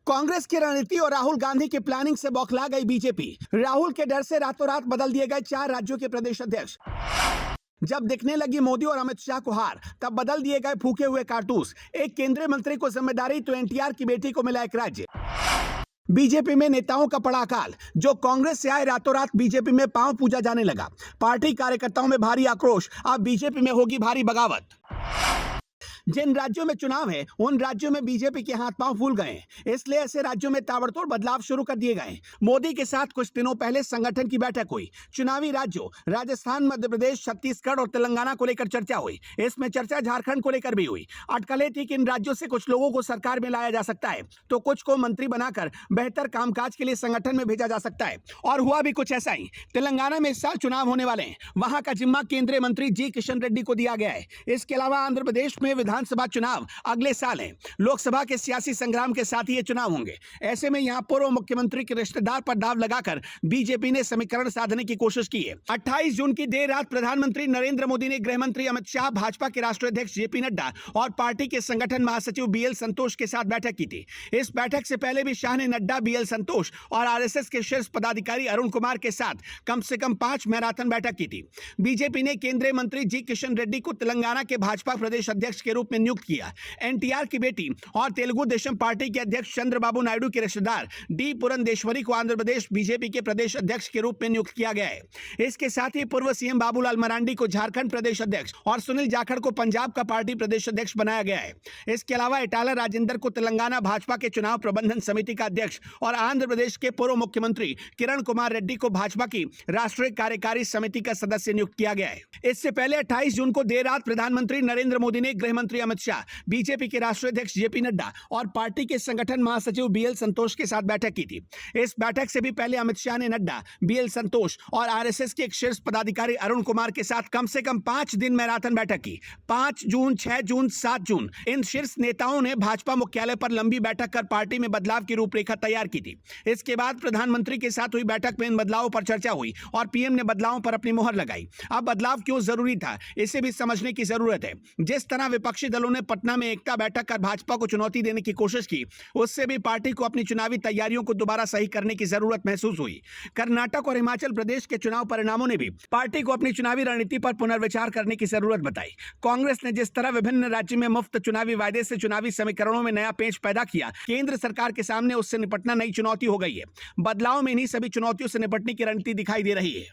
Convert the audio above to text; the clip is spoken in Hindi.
कांग्रेस की रणनीति और राहुल गांधी की प्लानिंग से बौखला गई बीजेपी। राहुल के डर से रातों रात बदल दिए गए 4 राज्यों के प्रदेश अध्यक्ष। जब दिखने लगी मोदी और अमित शाह को हार, तब बदल दिए गए फूके हुए कारतूस। एक केंद्रीय मंत्री को जिम्मेदारी तो एनटीआर की बेटी को मिला एक राज्य। बीजेपी में नेताओं का पड़ा अकाल। जो कांग्रेस से आए रातों रात बीजेपी में पांव पूजा जाने लगा। पार्टी कार्यकर्ताओं में भारी आक्रोश, अब बीजेपी में होगी भारी बगावत। जिन राज्यों में चुनाव है उन राज्यों में बीजेपी के हाथ पांव फूल गए, इसलिए ऐसे राज्यों में ताबड़तोड़ बदलाव शुरू कर दिए गए। मोदी के साथ कुछ दिनों पहले संगठन की बैठक हुई। चुनावी राज्यों राजस्थान, मध्य प्रदेश, छत्तीसगढ़ और तेलंगाना को लेकर चर्चा हुई। इसमें चर्चा झारखंड को लेकर भी हुई। अटकलें थी कि इन राज्यों से कुछ लोगों को सरकार में लाया जा सकता है, तो कुछ को मंत्री बनाकर बेहतर कामकाज के लिए संगठन में भेजा जा सकता है। और हुआ भी कुछ ऐसा ही। तेलंगाना में इस साल चुनाव होने वाले हैं। वहां का जिम्मा केंद्रीय मंत्री जी किशन रेड्डी को दिया गया है। इसके अलावा आंध्र प्रदेश में विधानसभा चुनाव अगले साल है। लोकसभा के सियासी संग्राम के साथ ही ये चुनाव होंगे। ऐसे में यहां पूर्व मुख्यमंत्री के रिश्तेदार पर दाव लगाकर बीजेपी ने समीकरण साधने की कोशिश की है। 28 जून की देर रात प्रधानमंत्री नरेंद्र मोदी ने गृह मंत्री अमित शाह, भाजपा के राष्ट्रीय अध्यक्ष जेपी नड्डा और पार्टी के संगठन महासचिव बीएल संतोष के साथ बैठक की थी। इस बैठक से पहले भी शाह ने नड्डा, बीएल संतोष और आरएसएस के शीर्ष पदाधिकारी अरुण कुमार के साथ कम से कम 5 मैराथन बैठक की थी। बीजेपी ने केंद्रीय मंत्री जी किशन रेड्डी को तेलंगाना के भाजपा प्रदेश अध्यक्ष के रूप में नियुक्त किया। एनटीआर की बेटी और तेलुगु देशम पार्टी के अध्यक्ष चंद्रबाबू नायडू के रिश्तेदार डी पुरंदेश्वरी को आंध्र प्रदेश बीजेपी के प्रदेश अध्यक्ष के रूप में नियुक्त किया गया है। इसके साथ ही पूर्व सीएम बाबूलाल मरांडी को झारखंड प्रदेश अध्यक्ष और सुनील जाखड़ को पंजाब का पार्टी प्रदेश अध्यक्ष बनाया गया है। इसके अलावा इटाला राजेंद्र को तेलंगाना भाजपा के चुनाव प्रबंधन समिति का अध्यक्ष और आंध्र प्रदेश के पूर्व मुख्यमंत्री किरण कुमार रेड्डी को भाजपा की राष्ट्रीय कार्यकारी समिति का सदस्य नियुक्त किया गया है। इससे पहले 28 जून को देर रात प्रधानमंत्री नरेंद्र मोदी ने गृह मंत्री अमित शाह, बीजेपी के राष्ट्रीय अध्यक्ष जेपी नड्डा और पार्टी के संगठन महासचिव बीएल संतोष के साथ बैठक की थी। इस बैठक से भी पहले अमित शाह ने नड्डा, बीएल संतोष और आरएसएस के एक शीर्ष पदाधिकारी अरुण कुमार के साथ कम से कम 5 दिन मैराथन बैठक की। 5 जून, 6 जून, 7 जून इन शीर्ष नेताओं ने भाजपा मुख्यालय पर लंबी बैठक कर पार्टी में बदलाव की रूपरेखा तैयार की थी। इसके बाद प्रधानमंत्री के साथ हुई बैठक में इन बदलावों पर चर्चा हुई और पीएम ने बदलावों पर अपनी मोहर लगाई। अब बदलाव क्यों जरूरी था, इसे भी समझने की जरूरत है। जिस तरह विपक्षी दलों ने पटना में एकता बैठक कर भाजपा को चुनौती देने की कोशिश की, उससे भी पार्टी को अपनी चुनावी तैयारियों को दोबारा सही करने की जरूरत महसूस हुई। कर्नाटक और हिमाचल प्रदेश के चुनाव परिणामों ने भी पार्टी को अपनी चुनावी रणनीति पर पुनर्विचार करने की जरूरत बताई। कांग्रेस ने जिस तरह विभिन्न राज्यों में मुफ्त चुनावी वायदे से चुनावी समीकरणों में नया पेंच पैदा किया, केंद्र सरकार के सामने उससे निपटना नई चुनौती हो गई है। बदलाव में इन्हीं सभी चुनौतियों से निपटने की रणनीति दिखाई दे रही है।